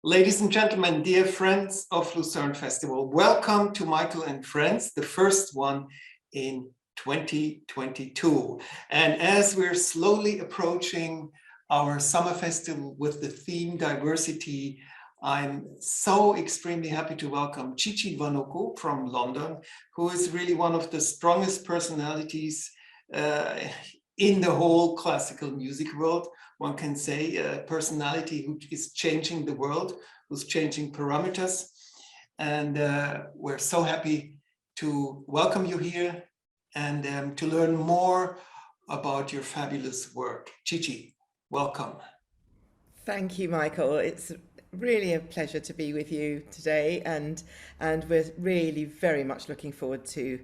Ladies and gentlemen, dear friends of Lucerne Festival, welcome to Michael and Friends, the first one in 2022. And as we're slowly approaching our summer festival with the theme diversity, I'm so extremely happy to welcome Chi-chi Nwanoku from London, who is really one of the strongest personalities in the whole classical music world. One can say a personality who is changing the world, who's changing parameters. And we're so happy to welcome you here and to learn more about your fabulous work. Chi-chi, welcome. Thank you, Michael. It's really a pleasure to be with you today, and we're really very much looking forward to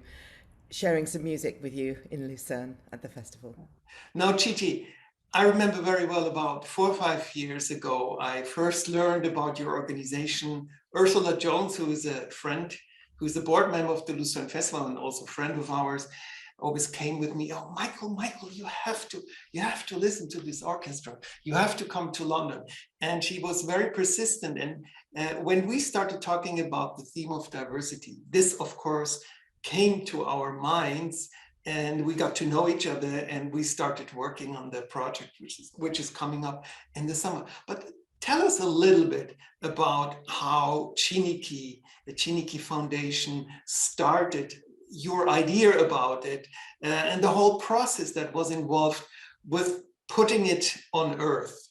sharing some music with you in Lucerne at the festival. Now, Chi-chi, I remember very well about 4 or 5 years ago, I first learned about your organization. Ursula Jones, who is a friend, who's the board member of the Lucerne Festival and also a friend of ours, always came with me. Oh, Michael, you have to listen to this orchestra. You have to come to London. And she was very persistent. And when we started talking about the theme of diversity, this, of course, came to our minds. And we got to know each other, and we started working on the project, which is coming up in the summer. But tell us a little bit about how Chineke, the Chineke Foundation, started, your idea about it, and the whole process that was involved with putting it on earth.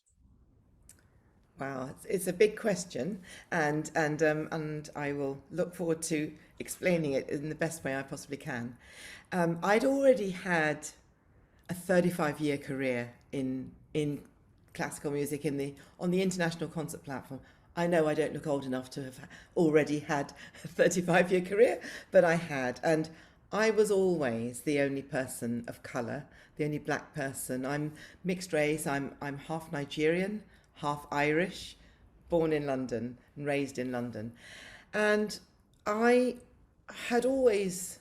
Wow, it's a big question, and I will look forward to explaining it in the best way I possibly can. I'd already had a 35-year career in classical music on the international concert platform. I know I don't look old enough to have already had a 35-year career, but I had, and I was always the only person of colour, the only black person. I'm mixed race. I'm half Nigerian, half Irish, born in London and raised in London. And I had always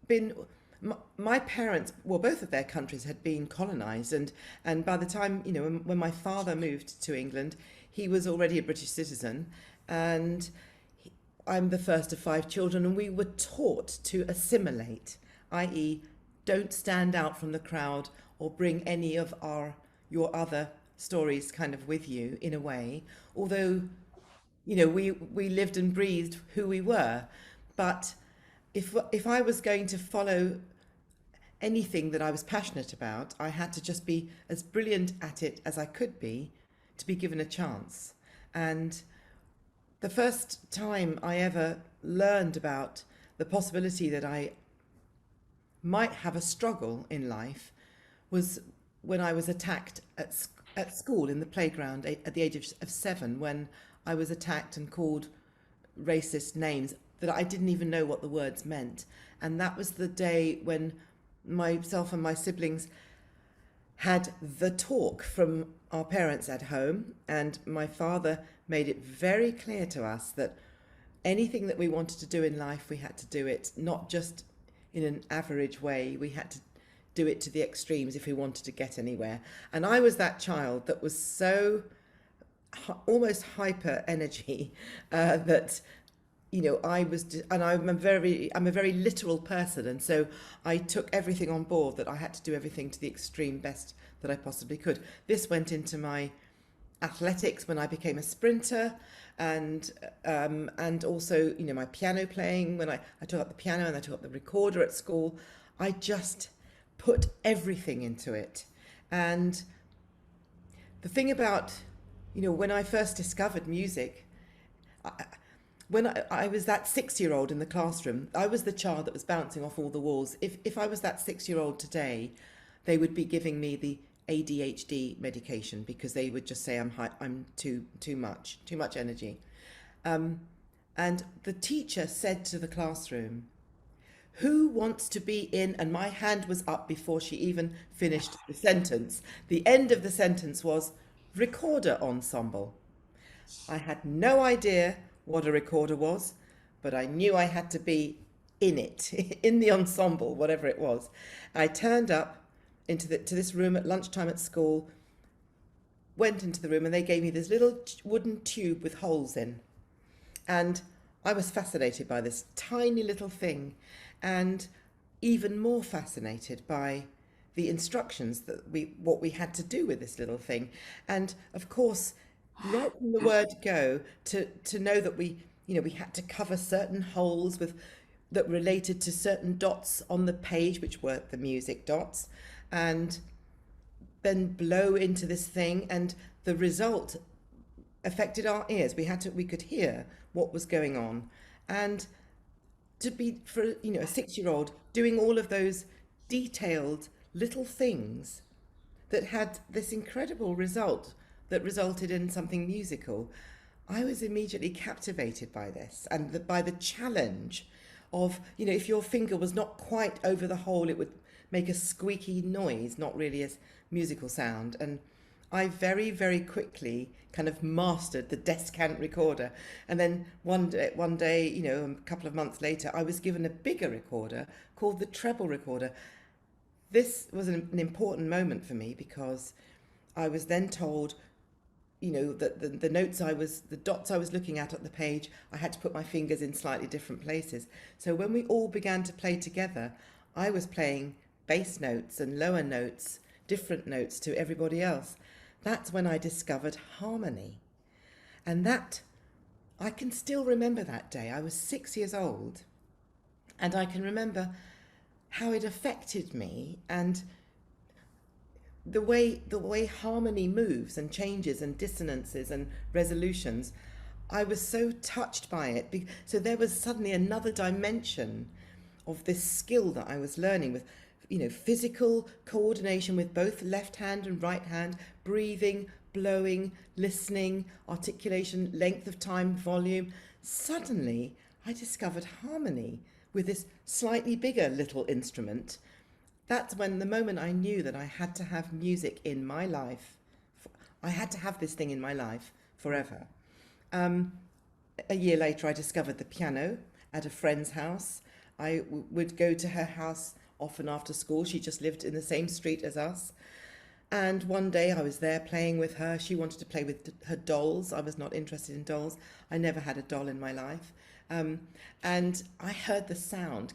been, my parents, well, both of their countries had been colonized. And by the time, when my father moved to England, he was already a British citizen. And I'm the first of 5 children, and we were taught to assimilate, i.e., don't stand out from the crowd or bring any of your other stories kind of with you in a way, although we lived and breathed who we were. But if I was going to follow anything that I was passionate about, I had to just be as brilliant at it as I could be to be given a chance. And the first time I ever learned about the possibility that I might have a struggle in life was when I was attacked at school in the playground at the age of 7, when I was attacked and called racist names that I didn't even know what the words meant. And that was the day when myself and my siblings had the talk from our parents at home, and my father made it very clear to us that anything that we wanted to do in life, we had to do it not just in an average way, we had to do it to the extremes if we wanted to get anywhere. And I was that child that was so almost hyper energy that I was, and I'm a very literal person, and so I took everything on board, that I had to do everything to the extreme best that I possibly could. This went into my athletics when I became a sprinter, and also my piano playing. When I took up the piano and I took up the recorder at school, I just put everything into it. And the thing about when I first discovered music, when I was that 6-year-old in the classroom, I was the child that was bouncing off all the walls. If I was that 6-year-old today, they would be giving me the ADHD medication, because they would just say I'm too much energy. And the teacher said to the classroom, "Who wants to be in?" And my hand was up before she even finished the sentence. The end of the sentence was recorder ensemble. I had no idea what a recorder was, but I knew I had to be in it, in the ensemble, whatever it was. I turned up to this room at lunchtime at school, went into the room and they gave me this little wooden tube with holes in. And I was fascinated by this tiny little thing, and even more fascinated by the instructions that what we had to do with this little thing. And of course, right from the word go to know that we had to cover certain holes with that related to certain dots on the page, which were the music dots, and then blow into this thing, and the result affected our ears. We could hear what was going on, and to be for a 6-year-old doing all of those detailed little things that had this incredible result that resulted in something musical, I was immediately captivated by this, and by the challenge of, if your finger was not quite over the hole, it would make a squeaky noise, not really a musical sound. And I very, very quickly kind of mastered the descant recorder. And then one day, a couple of months later, I was given a bigger recorder called the treble recorder. This was an important moment for me, because I was then told, that the dots I was looking at the page, I had to put my fingers in slightly different places. So when we all began to play together, I was playing bass notes and lower notes, different notes to everybody else. That's when I discovered harmony. And that, I can still remember that day. I was 6 years old, and I can remember how it affected me, and the way harmony moves and changes and dissonances and resolutions. I was so touched by it. So there was suddenly another dimension of this skill that I was learning with, physical coordination with both left hand and right hand, breathing, blowing, listening, articulation, length of time, volume. Suddenly, I discovered harmony with this slightly bigger little instrument. That's when the moment I knew that I had to have music in my life. I had to have this thing in my life forever. A year later, I discovered the piano at a friend's house. I would go to her house often after school. She just lived in the same street as us. And one day I was there playing with her. She wanted to play with her dolls. I was not interested in dolls. I never had a doll in my life. And I heard a sound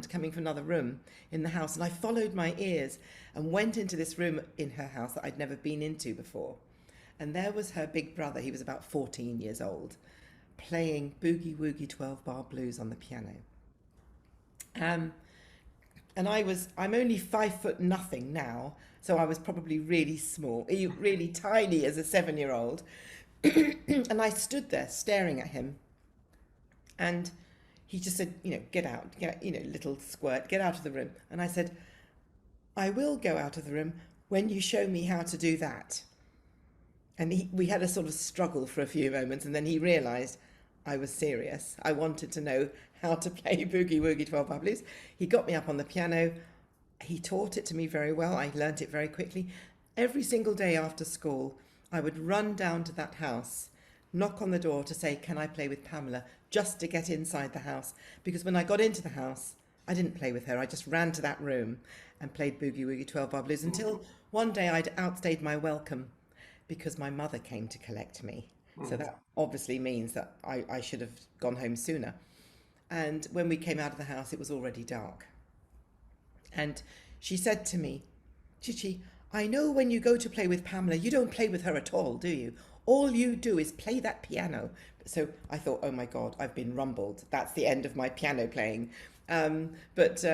coming from another room in the house. And I followed my ears and went into this room in her house that I'd never been into before. And there was her big brother. He was about 14 years old, playing Boogie Woogie 12-bar blues on the piano. And I'm only 5'0" now, so I was probably really small, really tiny as a 7-year-old. And I stood there staring at him. And he just said, get out, little squirt, get out of the room. And I said, I will go out of the room when you show me how to do that. And we had a sort of struggle for a few moments, and then he realised I was serious. I wanted to know how to play Boogie Woogie 12-bar blues. He got me up on the piano. He taught it to me very well. I learnt it very quickly. Every single day after school, I would run down to that house, knock on the door to say, can I play with Pamela, just to get inside the house. Because when I got into the house, I didn't play with her. I just ran to that room and played Boogie Woogie 12-bar blues until one day I'd outstayed my welcome because my mother came to collect me. So that obviously means that I should have gone home sooner. And when we came out of the house, it was already dark. And she said to me, Chi-chi, I know when you go to play with Pamela, you don't play with her at all, do you? All you do is play that piano. So I thought, oh my God, I've been rumbled. That's the end of my piano playing. But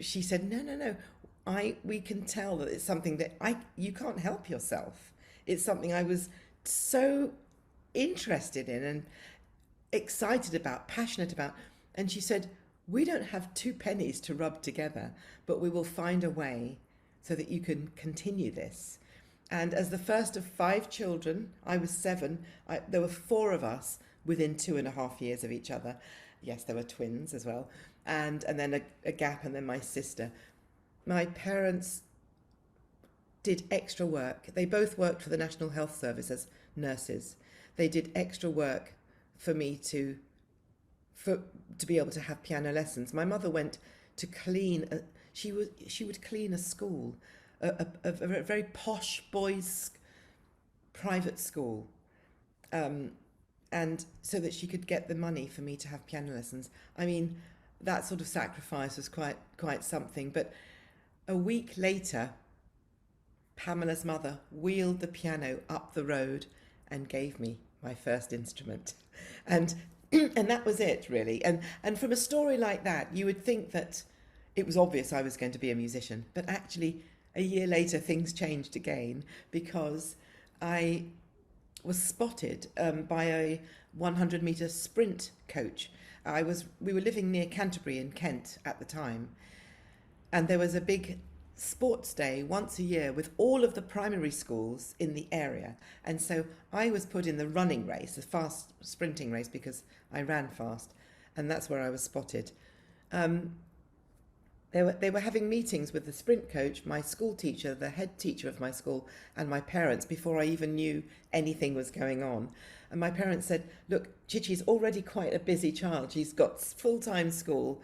she said, no. We can tell that it's something that you can't help yourself. It's something I was so interested in and excited about, passionate about. And she said, we don't have 2 pennies to rub together, but we will find a way so that you can continue this. And as the first of 5 children, I was 7, there were 4 of us within 2.5 years of each other. Yes, there were twins as well. And then a gap, and then my sister. My parents did extra work. They both worked for the National Health Service as nurses. They did extra work for me to be able to have piano lessons. My mother went to clean. She would clean a school, a very posh boys' private school, and so that she could get the money for me to have piano lessons. I mean, that sort of sacrifice was quite something. But a week later, Pamela's mother wheeled the piano up the road and gave me my first instrument. And and that was it, really. And from a story like that, you would think that it was obvious I was going to be a musician. But actually, a year later, things changed again, because I was spotted by a 100-meter sprint coach. We were living near Canterbury in Kent at the time, and there was a big sports day once a year with all of the primary schools in the area. And so I was put in the running race, the fast sprinting race, because I ran fast, and that's where I was spotted. They were having meetings with the sprint coach, my school teacher, the head teacher of my school, and my parents before I even knew anything was going on. And my parents said, look, Chi-chi's already quite a busy child. She's got full-time school,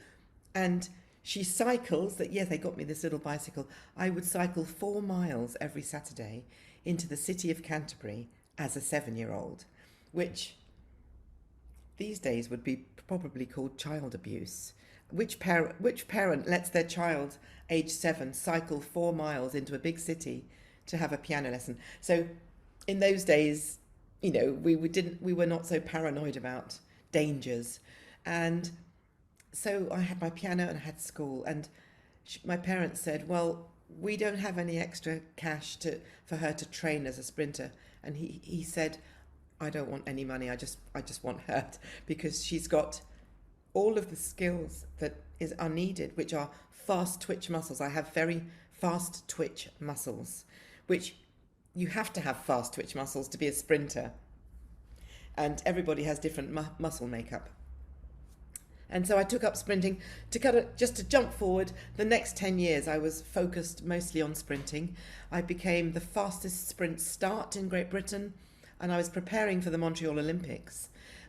and she cycles. They got me this little bicycle. I would cycle 4 miles every Saturday into the city of Canterbury as a 7-year-old, which these days would be probably called child abuse. Which parent lets their child, age 7, cycle 4 miles into a big city to have a piano lesson? So in those days, we were not so paranoid about dangers. And so I had my piano and I had school, and my parents said, well, we don't have any extra cash for her to train as a sprinter. And he said, I don't want any money, I just want her, because she's got all of the skills that are needed, which are fast twitch muscles. I have very fast twitch muscles, which you have to have fast twitch muscles to be a sprinter. And everybody has different muscle makeup. And so I took up sprinting. Just to jump forward, the next 10 years I was focused mostly on sprinting. I became the fastest sprint start in Great Britain, and I was preparing for the Montreal Olympics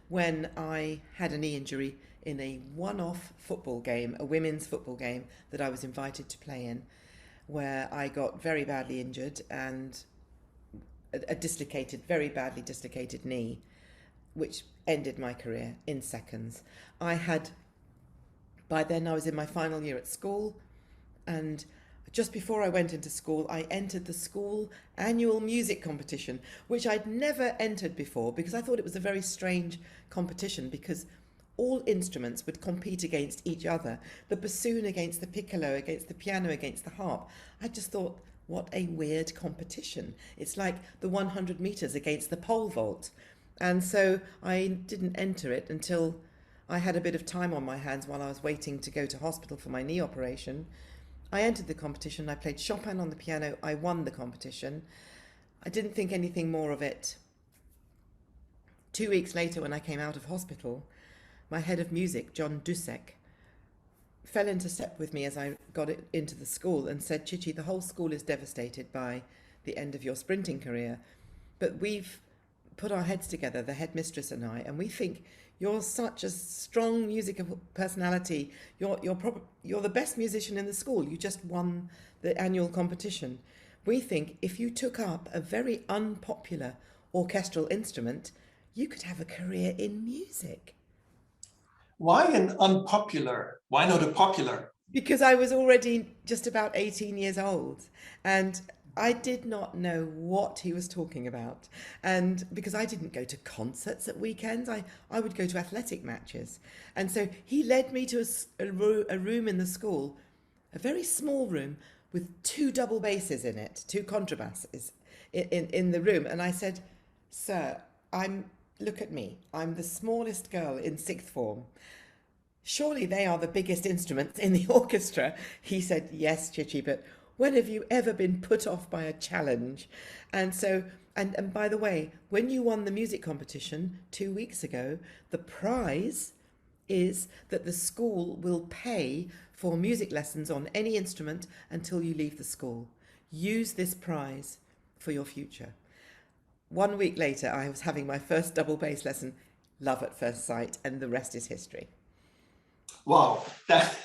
when I had a knee injury in a one-off football game, a women's football game that I was invited to play in, where I got very badly injured and a very badly dislocated knee, which ended my career in seconds. By then I was in my final year at school, and just before I went into school, I entered the school annual music competition, which I'd never entered before, because I thought it was a very strange competition, because all instruments would compete against each other. The bassoon against the piccolo, against the piano, against the harp. I just thought, what a weird competition. It's like the 100 meters against the pole vault. And so I didn't enter it until I had a bit of time on my hands while I was waiting to go to hospital for my knee operation. I entered the competition. I played Chopin on the piano. I won the competition. I didn't think anything more of it. 2 weeks later, when I came out of hospital, my head of music, John Edusei, fell into step with me as I got into the school and said, Chi-chi, the whole school is devastated by the end of your sprinting career, but we've put our heads together, the headmistress and I, and we think you're such a strong musical personality. You're the best musician in the school. You just won the annual competition. We think if you took up a very unpopular orchestral instrument, you could have a career in music. Why an unpopular? Why not a popular? Because I was already just about 18 years old, and I did not know what he was talking about. And because I didn't go to concerts at weekends, I would go to athletic matches. And so he led me to a room in the school, a very small room with 2 double basses in it, 2 contrabasses in the room. And I said, sir, look at me. I'm the smallest girl in 6th form. Surely they are the biggest instruments in the orchestra. He said, yes, Chi-chi, but when have you ever been put off by a challenge? And so, and by the way, when you won the music competition 2 weeks ago, the prize is that the school will pay for music lessons on any instrument until you leave the school. Use this prize for your future. 1 week later, I was having my first double bass lesson, love at first sight, and the rest is history. Wow, that's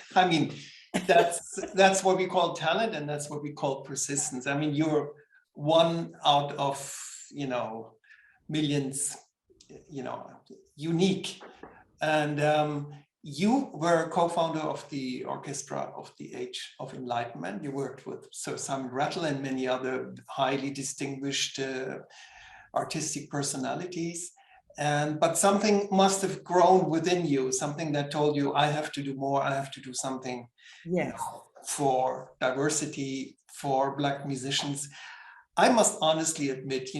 what we call talent, and that's what we call persistence. I mean, you're one out of millions, unique. And you were a co-founder of the Orchestra of the Age of Enlightenment. You worked with Sir Simon Rattle and many other highly distinguished artistic personalities. But something must have grown within you, something that told you, I have to do more, I have to do something for diversity, for Black musicians. I must honestly admit,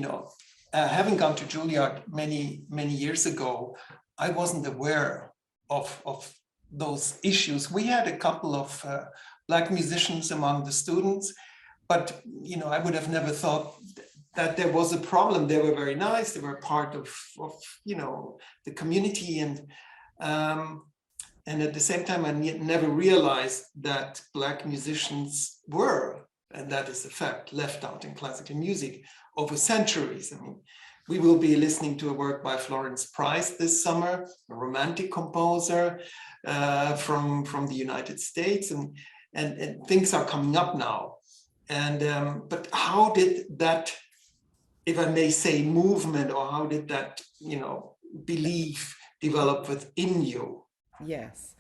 having gone to Juilliard many, many years ago, I wasn't aware of those issues. We had a couple of Black musicians among the students, but I would have never thought that there was a problem. They were very nice. They were part of the community, and at the same time, I never realized that Black musicians were, and that is a fact, left out in classical music over centuries. I mean, we will be listening to a work by Florence Price this summer, a romantic composer from the United States, and things are coming up now. And but how did that, if I may say, movement, or how did that belief develop within you? Yes.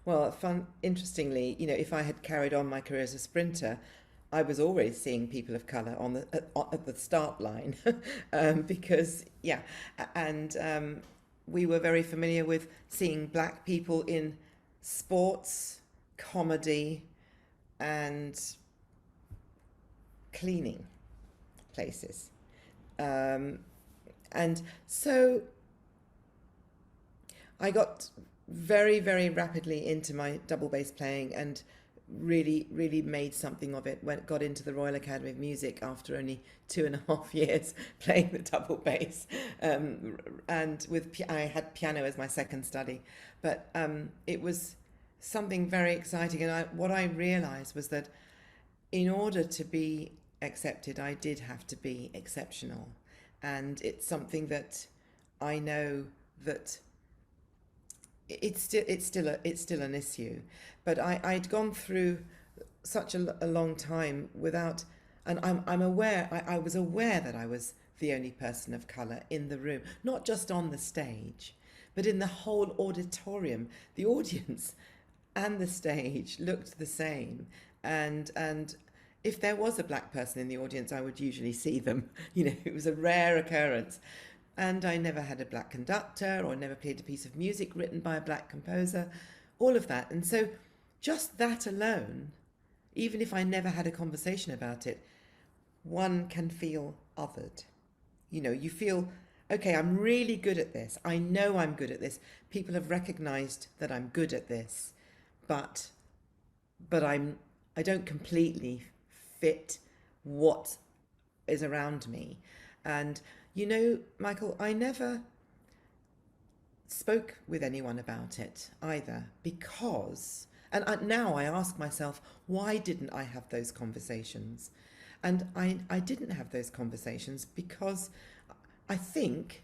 Well, interestingly, if I had carried on my career as a sprinter, I was always seeing people of colour at the start line because, and we were very familiar with seeing Black people in sports, comedy, and cleaning places. And so I got very, very rapidly into my double bass playing and really made something of it. Got into the Royal Academy of Music after only 2.5 years playing the double bass, and I had piano as my second study. But it was something very exciting, and what I realized was that in order to be accepted, I did have to be exceptional, and it's something that I know that it's still an issue. But I'd gone through such a long time without, and I'm aware, I was aware that I was the only person of colour in the room, not just on the stage, but in the whole auditorium. The audience and the stage looked the same, and if there was a Black person in the audience, I would usually see them. It was a rare occurrence. And I never had a Black conductor, or never played a piece of music written by a Black composer, all of that. And so just that alone, even if I never had a conversation about it, one can feel othered. You feel, okay, I'm really good at this. I know I'm good at this. People have recognized that I'm good at this, but I don't completely fit what is around me. And Michael, I never spoke with anyone about it either, because, and now I ask myself, why didn't I have those conversations? And I didn't have those conversations because I think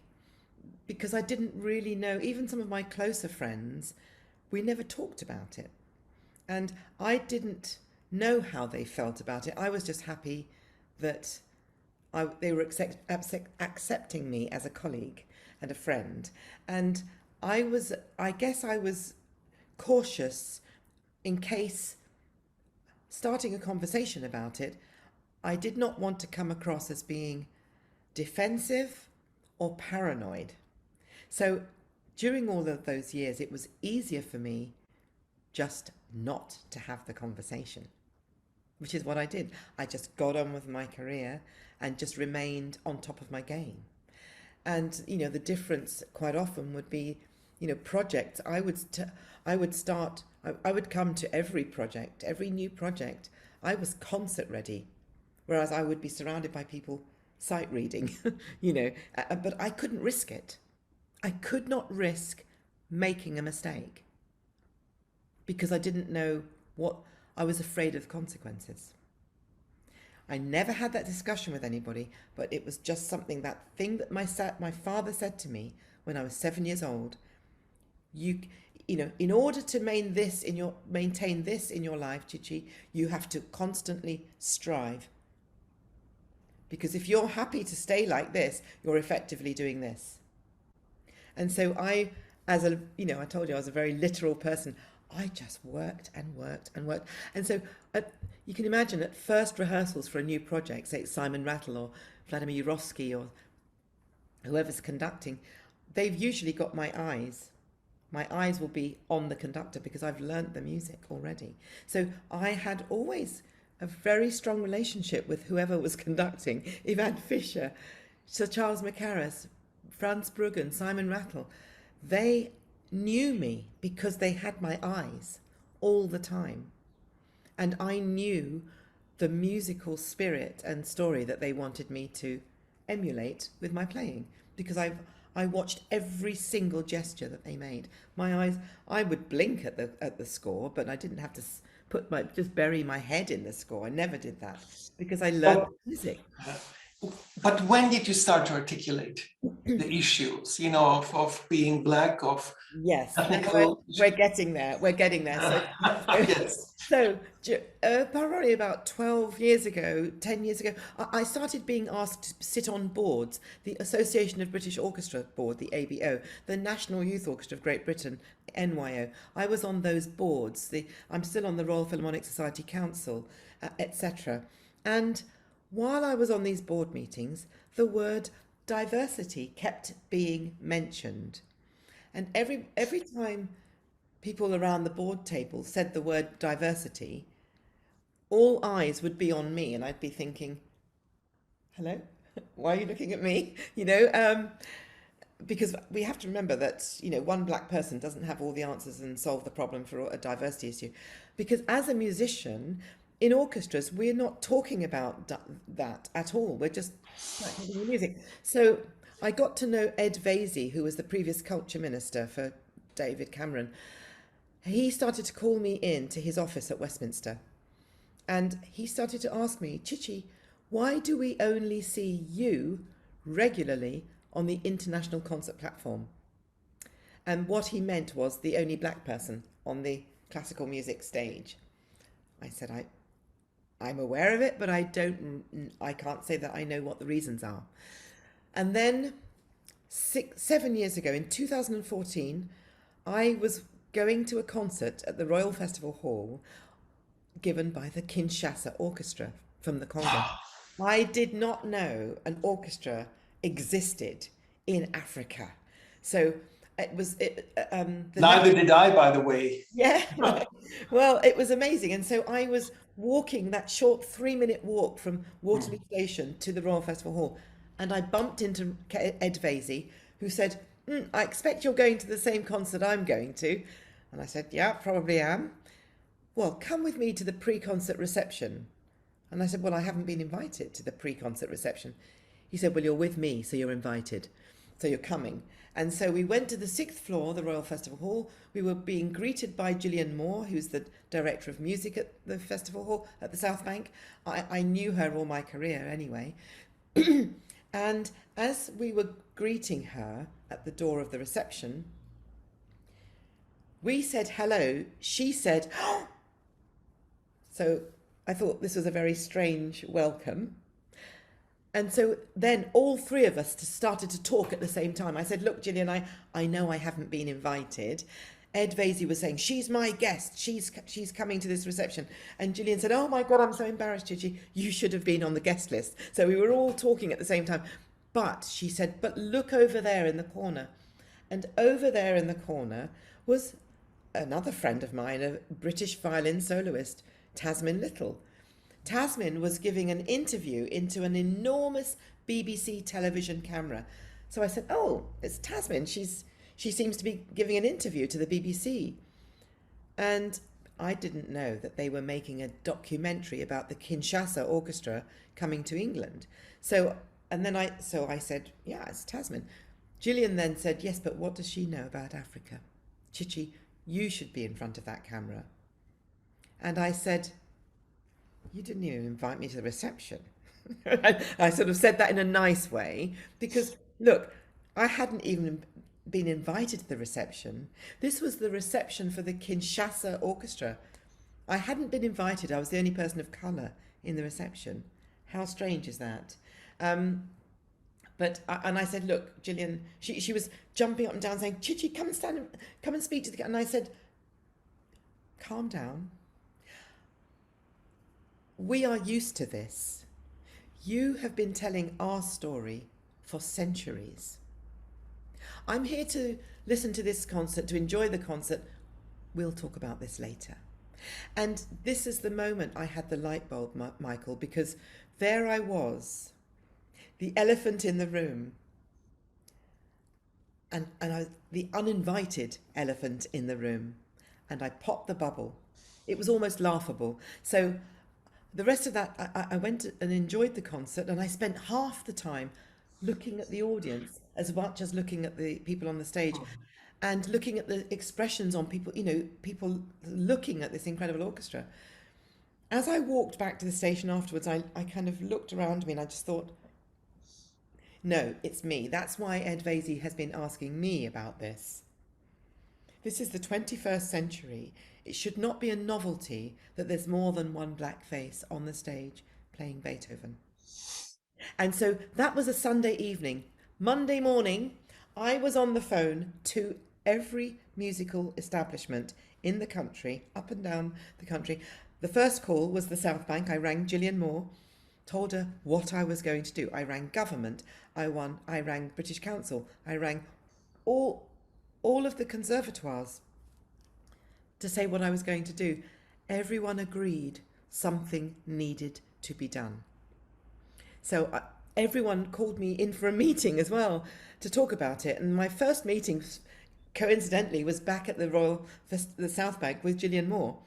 because I didn't really know, even some of my closer friends, we never talked about it. And I didn't know how they felt about it. I was just happy that they were accepting me as a colleague and a friend. And I guess I was cautious in case starting a conversation about it, I did not want to come across as being defensive or paranoid. So during all of those years, it was easier for me just not to have the conversation, which is what I did. I just got on with my career and just remained on top of my game. And, the difference quite often would be, projects. I would come to every project, every new project. I was concert ready, whereas I would be surrounded by people sight reading, but I couldn't risk it. I could not risk making a mistake because I didn't know I was afraid of the consequences. I never had that discussion with anybody, but it was just something, that thing that my father said to me when I was 7 years old. In order to maintain this in your life, Chi-chi, you have to constantly strive, because if you're happy to stay like this, you're effectively doing this. And so I told you I was a very literal person. I just worked and worked and worked. And so you can imagine at first rehearsals for a new project, say it's Simon Rattle or Vladimir Yurovsky or whoever's conducting, they've usually got my eyes. My eyes will be on the conductor because I've learnt the music already. So I had always a very strong relationship with whoever was conducting, Ivan Fischer, Sir Charles Macaras, Franz Bruggen, Simon Rattle. They knew me because they had my eyes all the time. And I knew the musical spirit and story that they wanted me to emulate with my playing, because I watched every single gesture that they made. My eyes, I would blink at the score, but I didn't have to just bury my head in the score. I never did that because I learned music. But when did you start to articulate the issues, of being Black, of Yes, ethnical? we're getting there. We're getting there. So, yes. So probably about 12 years ago, 10 years ago, I started being asked to sit on boards, the Association of British Orchestra Board, the ABO, the National Youth Orchestra of Great Britain, NYO. I was on those boards. I'm still on the Royal Philharmonic Society Council, etc. And while I was on these board meetings, the word diversity kept being mentioned. And every time people around the board table said the word diversity, all eyes would be on me, and I'd be thinking, hello, why are you looking at me? Because we have to remember that, one Black person doesn't have all the answers and solve the problem for a diversity issue. Because as a musician, in orchestras, we're not talking about that at all. We're just practicing the music. So I got to know Ed Vaizey, who was the previous culture minister for David Cameron. He started to call me in to his office at Westminster. And he started to ask me, Chi-chi, why do we only see you regularly on the international concert platform? And what he meant was the only Black person on the classical music stage. I said, I'm aware of it, but I can't say that I know what the reasons are. And then 7 years ago, in 2014, I was going to a concert at the Royal Festival Hall given by the Kinshasa Orchestra from the Congo. I did not know an orchestra existed in Africa. So it was... Neither did I, by the way. Yeah, right. Well, it was amazing. And so I was walking that short 3-minute walk from Waterloo Station to the Royal Festival Hall, and I bumped into Ed Vaizey, who said, I expect you're going to the same concert I'm going to. And I said, yeah, probably am. Well, come with me to the pre-concert reception. And I said, well, I haven't been invited to the pre-concert reception. He said, well, you're with me, so you're invited. So you're coming. And so we went to the 6th floor, the Royal Festival Hall. We were being greeted by Gillian Moore, who's the director of music at the Festival Hall at the South Bank. I knew her all my career anyway. And as we were greeting her at the door of the reception, we said hello. She said, oh! So I thought this was a very strange welcome. And so then all three of us started to talk at the same time. I said, look, Gillian, I know I haven't been invited. Ed Vaizey was saying, she's my guest. She's coming to this reception. And Gillian said, oh my God, I'm so embarrassed, Chi-chi. You should have been on the guest list. So we were all talking at the same time. But she said, but look over there in the corner. And over there in the corner was another friend of mine, a British violin soloist, Tasmin Little. Tasmin was giving an interview into an enormous BBC television camera. So I said, oh, it's Tasmin. She seems to be giving an interview to the BBC. And I didn't know that they were making a documentary about the Kinshasa Orchestra coming to England. So I said, yeah, it's Tasmin. Gillian then said, yes, but what does she know about Africa? Chi-chi, you should be in front of that camera. And I said, you didn't even invite me to the reception. I sort of said that in a nice way because, look, I hadn't even been invited to the reception. This was the reception for the Kinshasa Orchestra. I hadn't been invited. I was the only person of colour in the reception. How strange is that? And I said, look, Gillian, she was jumping up and down saying, Chi-chi, come and stand, come and speak to the, and I said, calm down. We are used to this. You have been telling our story for centuries. I'm here to listen to this concert, to enjoy the concert. We'll talk about this later. And this is the moment I had the light bulb, Michael, because there I was, the elephant in the room, and the uninvited elephant in the room, and I popped the bubble. It was almost laughable. So the rest of that, I went and enjoyed the concert, and I spent half the time looking at the audience as much as looking at the people on the stage, and looking at the expressions on people, people looking at this incredible orchestra. As I walked back to the station afterwards, I kind of looked around me and I just thought, no, it's me. That's why Ed Vaizey has been asking me about this. This is the 21st century. It should not be a novelty that there's more than one black face on the stage playing Beethoven. And so that was a Sunday evening. Monday morning, I was on the phone to every musical establishment in the country, up and down the country. The first call was the South Bank. I rang Gillian Moore, told her what I was going to do. I rang government. I rang British Council. I rang all of the conservatoires to say what I was going to do. Everyone agreed something needed to be done. So everyone called me in for a meeting as well to talk about it. And my first meeting, coincidentally, was back at the South Bank with Gillian Moore.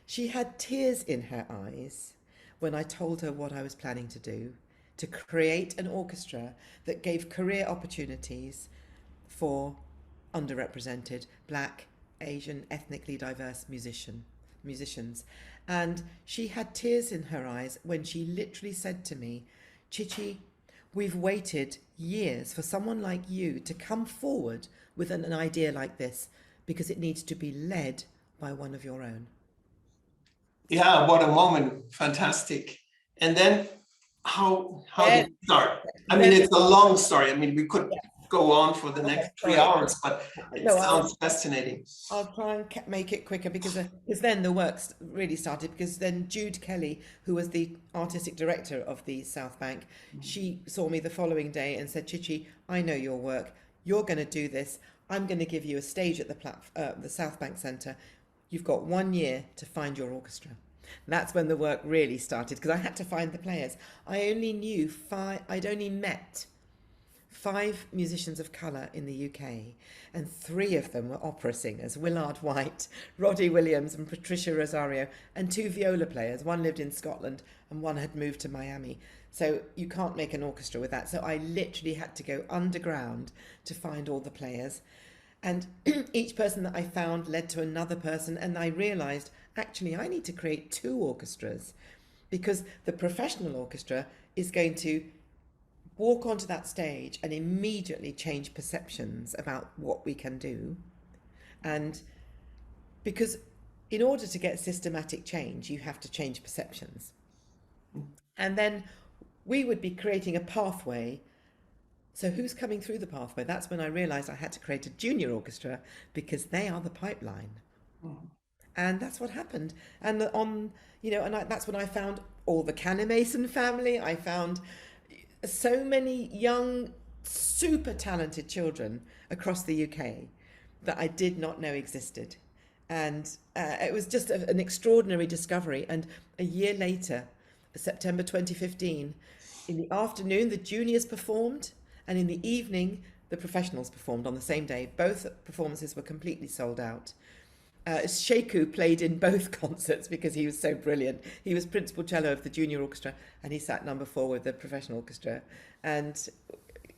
She had tears in her eyes when I told her what I was planning to do, to create an orchestra that gave career opportunities for underrepresented, black, Asian, ethnically diverse musicians. And she had tears in her eyes when she literally said to me, Chi-chi, we've waited years for someone like you to come forward with an idea like this because it needs to be led by one of your own. Yeah, what a moment. Fantastic. And then how did it start? I mean, it's a long story. I mean, we could go on for the next 3 hours, but it sounds fascinating. I'll try and make it quicker because then the work really started, because then Jude Kelly, who was the artistic director of the South Bank, she saw me the following day and said, Chi-chi, I know your work. You're going to do this. I'm going to give you a stage at the South Bank Centre. You've got 1 year to find your orchestra. And that's when the work really started, because I had to find the players. I'd only met 5 musicians of colour in the UK, and 3 of them were opera singers, Willard White, Roddy Williams and Patricia Rosario, and 2 viola players. One lived in Scotland and one had moved to Miami. So you can't make an orchestra with that. So I literally had to go underground to find all the players. And each person that I found led to another person, and I realised, actually, I need to create 2 orchestras, because the professional orchestra is going to walk onto that stage and immediately change perceptions about what we can do. And because in order to get systematic change, you have to change perceptions. And then we would be creating a pathway. So who's coming through the pathway? That's when I realized I had to create a junior orchestra, because they are the pipeline. And that's what happened. And that's when I found all the Kanneh-Mason family. I found so many young, super talented children across the UK that I did not know existed. And it was just an extraordinary discovery. And a year later, September 2015, in the afternoon, the juniors performed, and in the evening, the professionals performed on the same day. Both performances were completely sold out. Sheku played in both concerts because he was so brilliant. He was principal cello of the junior orchestra, and he sat number 4 with the professional orchestra. And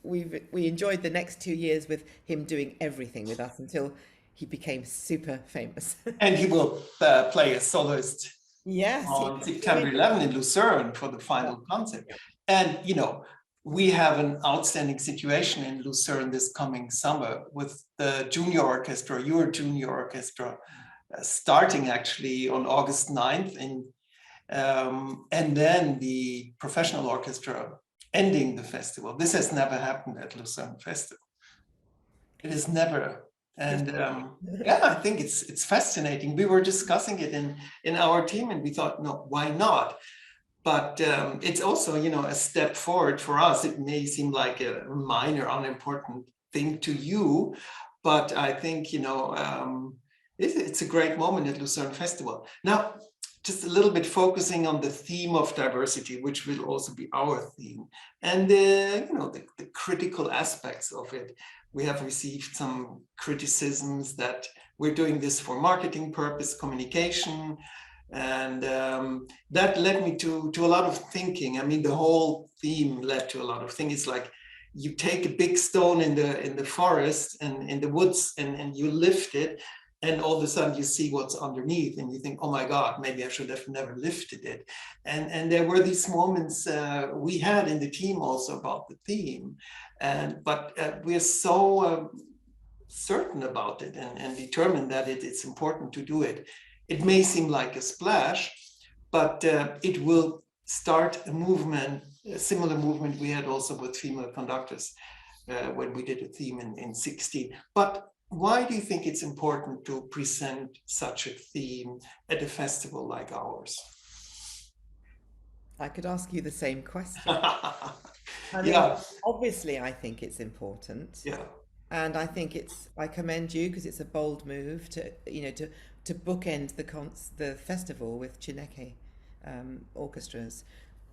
we enjoyed the next 2 years with him doing everything with us until he became super famous. And he will play as soloist on September 11 in Lucerne for the final concert. And, we have an outstanding situation in Lucerne this coming summer with the junior orchestra, your junior orchestra, starting actually on August 9th. And then the professional orchestra ending the festival. This has never happened at Lucerne Festival. It is never. And yeah, I think it's fascinating. We were discussing it in our team, and we thought, no, why not? But it's also, you know, a step forward for us. It may seem like a minor, unimportant thing to you, but I think, you know, it's a great moment at Lucerne Festival. Now, just a little bit focusing on the theme of diversity, which will also be our theme, and you know, the critical aspects of it. We have received some criticisms that we're doing this for marketing purpose, communication, and that led me to a lot of thinking. I mean, the whole theme led to a lot of things. It's like you take a big stone in the forest and in the woods, and you lift it, and all of a sudden you see what's underneath, and you think, oh my God, maybe I should have never lifted it. And there were these moments we had in the team also about the theme, but we're so certain about it and determined that it's important to do it. It may seem like a splash, but it will start a movement, a similar movement we had also with female conductors when we did a theme in 16. But why do you think it's important to present such a theme at a festival like ours? I could ask you the same question. I mean, Yeah, obviously, I think it's important. yeah. And I think I commend you because it's a bold move to, you know, to bookend the festival with Chineke orchestras.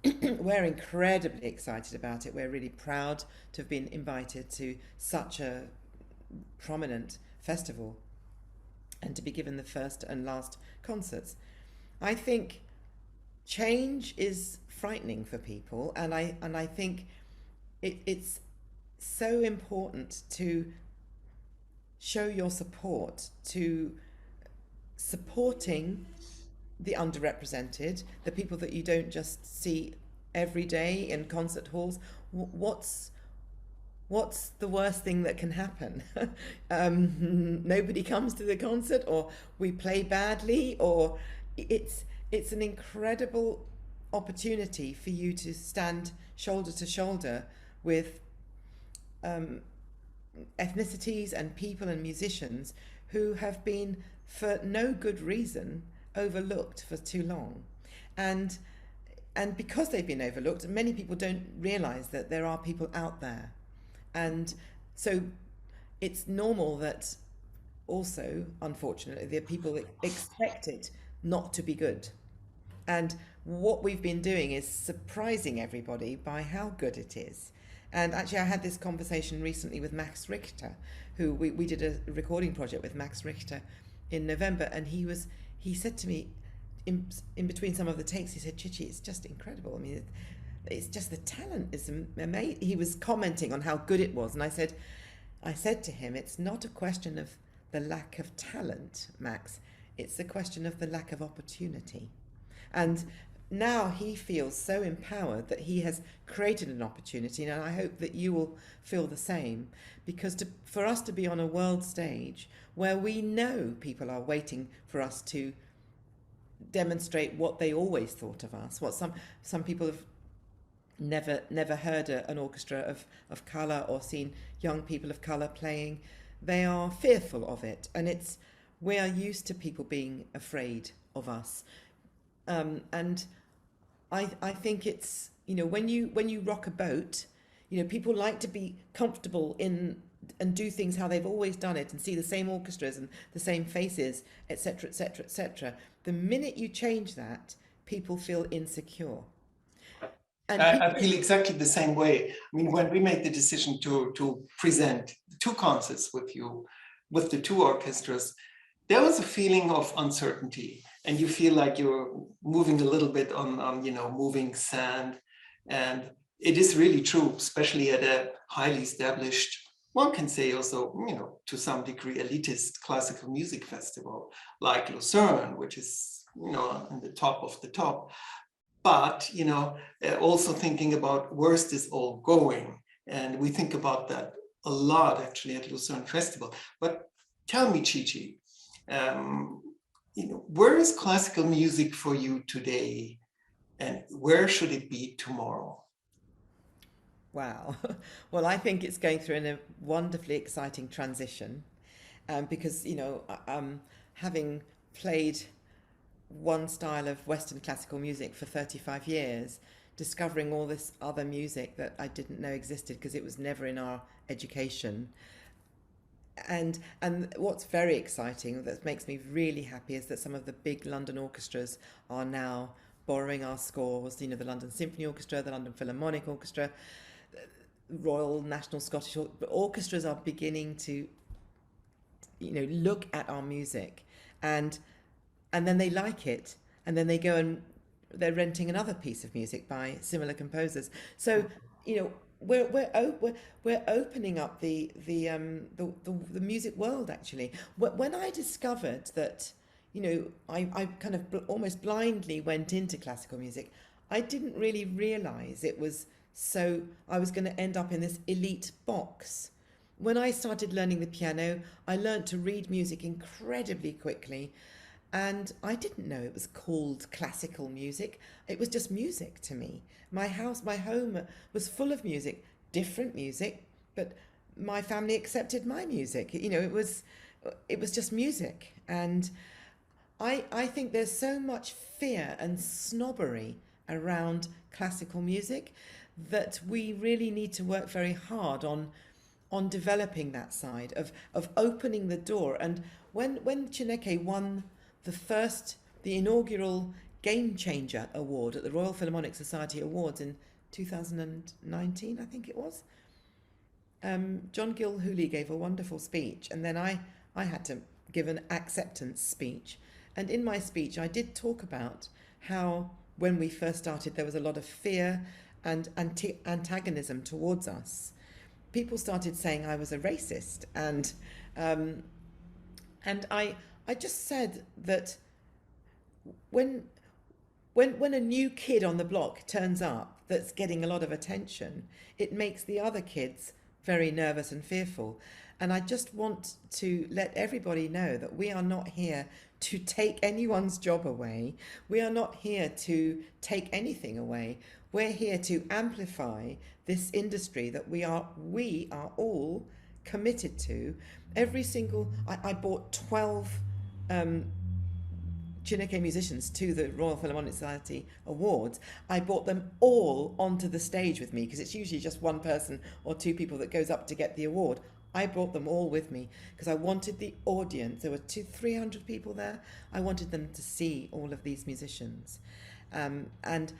We're incredibly excited about it. We're really proud to have been invited to such a prominent festival and to be given the first and last concerts. I think change is frightening for people, and I think it's so important to show your support to supporting the underrepresented, the people that you don't just see every day in concert halls. What's the worst thing that can happen? Nobody comes to the concert, or we play badly, or it's an incredible opportunity for you to stand shoulder to shoulder with ethnicities and people and musicians who have been, for no good reason, overlooked for too long. And because they've been overlooked, many people don't realize that there are people out there. And so it's normal that also, unfortunately, the people that expect it not to be good. And what we've been doing is surprising everybody by how good it is. And actually, I had this conversation recently with Max Richter, who we did a recording project with Max Richter in November, and he said to me in between some of the takes, he said, Chi-chi, it's just incredible. I mean, it's just the talent is amazing. He was commenting on how good it was, and I said to him, it's not a question of the lack of talent, Max. It's a question of the lack of opportunity. And now he feels so empowered that he has created an opportunity, and I hope that you will feel the same, because for us to be on a world stage where we know people are waiting for us to demonstrate what they always thought of us, what some people have never heard an orchestra of colour or seen young people of colour playing. They are fearful of it, and we are used to people being afraid of us. And I think it's, you know, when you rock a boat, you know, people like to be comfortable in and do things how they've always done it and see the same orchestras and the same faces, etc., etc., etc. The minute you change that, people feel insecure. And I feel exactly the same way. I mean, when we made the decision to present two concerts with you, with the two orchestras, there was a feeling of uncertainty, and you feel like you're moving a little bit on you know, moving sand. And it is really true, especially at a highly established, one can say also, you know, to some degree, elitist classical music festival like Lucerne, which is, you know, on the top of the top. But, you know, also thinking about where's this all going? And we think about that a lot actually at Lucerne Festival. But tell me, Chi-chi, you know, where is classical music for you today, and where should it be tomorrow? Wow. Well, I think it's going through a wonderfully exciting transition, because, having played one style of Western classical music for 35 years, discovering all this other music that I didn't know existed because it was never in our education. And what's very exciting, that makes me really happy, is that some of the big London orchestras are now borrowing our scores. The London Symphony Orchestra, the London Philharmonic Orchestra, Royal National Scottish Orchestras are beginning to, look at our music, and then they like it, and then they go and they're renting another piece of music by similar composers. So, we're opening up the music world, actually. When I discovered that, I kind of almost blindly went into classical music, I didn't really realize it was so I was going to end up in this elite box. When I started learning the piano, I learned to read music incredibly quickly, and I didn't know it was called classical music. It was just music to me. My home was full of music, different music, but my family accepted my music. It was just music. And I think there's so much fear and snobbery around classical music that we really need to work very hard on developing that side of opening the door. And when Chineke won the inaugural Game Changer Award at the Royal Philharmonic Society Awards in 2019, I think it was, John Gilhooly gave a wonderful speech, and then I had to give an acceptance speech. And in my speech, I did talk about how when we first started, there was a lot of fear and antagonism towards us. People started saying I was a racist, and I just said that when a new kid on the block turns up that's getting a lot of attention, it makes the other kids very nervous and fearful. And I just want to let everybody know that we are not here to take anyone's job away. We are not here to take anything away. We're here to amplify this industry that we are all committed to. I bought 12 Chineke musicians to the Royal Philharmonic Society Awards. I brought them all onto the stage with me, because it's usually just one person or two people that goes up to get the award. I brought them all with me because I wanted the audience. There were 300 people there. I wanted them to see all of these musicians, and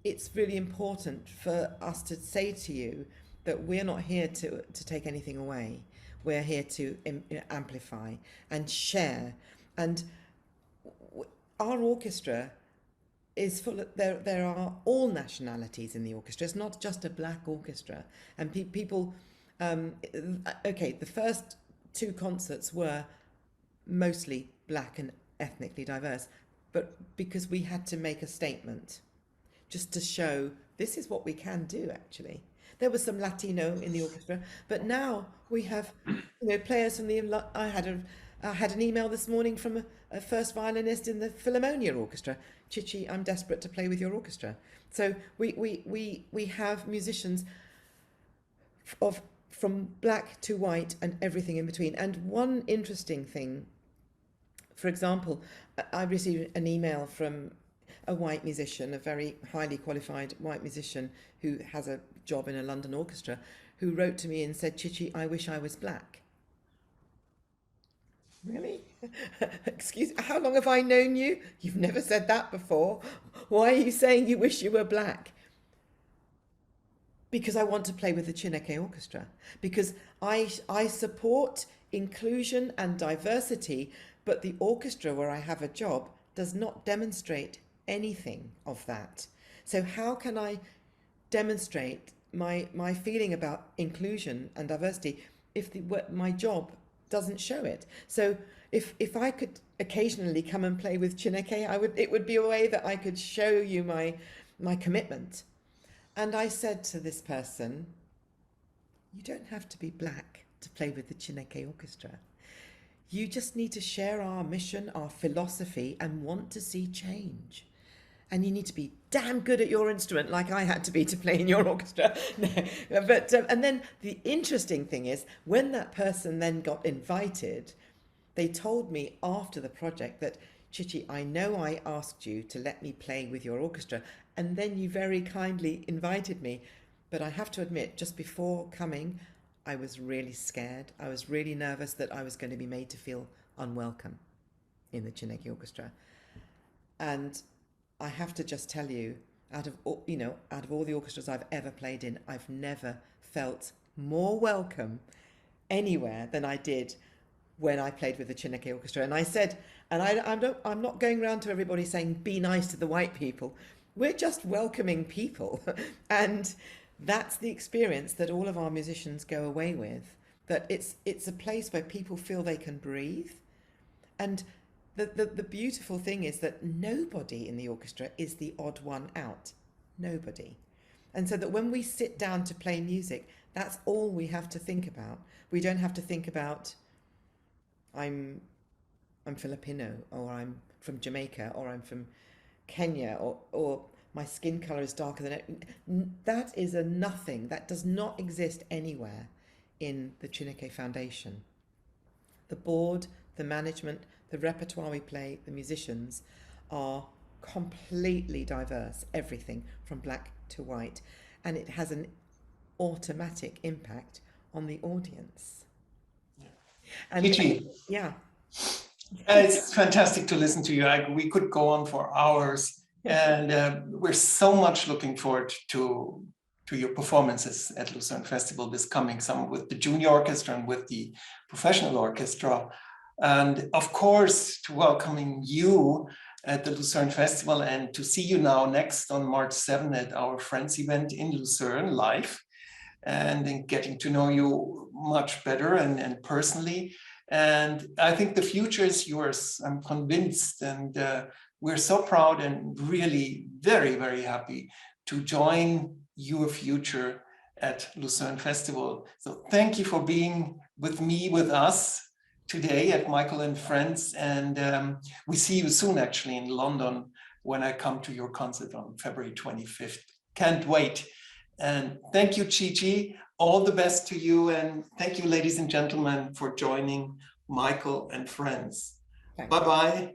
it's really important for us to say to you that we're not here to take anything away. We're here to amplify and share. And our orchestra is full of, there are all nationalities in the orchestra. It's not just a black orchestra. And people, the first two concerts were mostly black and ethnically diverse, but because we had to make a statement, just to show this is what we can do, actually. There was some Latino in the orchestra, but now we have, players from the. I had an email this morning from a first violinist in the Philharmonia Orchestra. Chi-chi, I'm desperate to play with your orchestra. So we have musicians from black to white and everything in between. And one interesting thing, for example, I received an email from a white musician, a very highly qualified white musician who has a job in a London orchestra, who wrote to me and said, Chi-chi, I wish I was black. Really? Excuse me, how long have I known you? You've never said that before. Why are you saying you wish you were black? Because I want to play with the Chineke Orchestra. Because I support inclusion and diversity, but the orchestra where I have a job does not demonstrate anything of that. So how can I demonstrate my feeling about inclusion and diversity if my job doesn't show it? So if I could occasionally come and play with Chineke, it would be a way that I could show you my commitment. And I said to this person, you don't have to be black to play with the Chineke Orchestra. You just need to share our mission, our philosophy, and want to see change. and you need to be damn good at your instrument, like I had to be to play in your orchestra. No, but and then the interesting thing is, when that person then got invited, they told me after the project that, Chi-chi, I know I asked you to let me play with your orchestra, and then you very kindly invited me. But I have to admit, just before coming, I was really scared. I was really nervous that I was going to be made to feel unwelcome in the Chineke Orchestra. And I have to just tell you, out of all the orchestras I've ever played in, I've never felt more welcome anywhere than I did when I played with the Chineke Orchestra. And I said, and I'm not going around to everybody saying, be nice to the white people. We're just welcoming people. And that's the experience that all of our musicians go away with, that it's a place where people feel they can breathe. And the beautiful thing is that nobody in the orchestra is the odd one out. Nobody. And so that when we sit down to play music, that's all we have to think about. We don't have to think about, I'm Filipino, or I'm from Jamaica, or I'm from Kenya, or my skin color is darker than it. That is a nothing. That does not exist anywhere in the Chineke Foundation. The board, the management, the repertoire we play, the musicians are completely diverse, everything from black to white, and it has an automatic impact on the audience. And Chi-chi, yeah, it's fantastic to listen to you. We could go on for hours, and we're so much looking forward to your performances at Lucerne Festival this coming summer with the junior orchestra and with the professional orchestra. And of course, to welcoming you at the Lucerne Festival, and to see you now next on March 7 at our Friends event in Lucerne live, and in getting to know you much better and personally. And I think the future is yours, I'm convinced. And we're so proud and really very, very happy to join your future at Lucerne Festival. So thank you for being with me, with us today at Michael and Friends. And we see you soon, actually, in London when I come to your concert on February 25th. Can't wait. And thank you, Chi-chi. All the best to you. And thank you, ladies and gentlemen, for joining Michael and Friends. Bye-bye.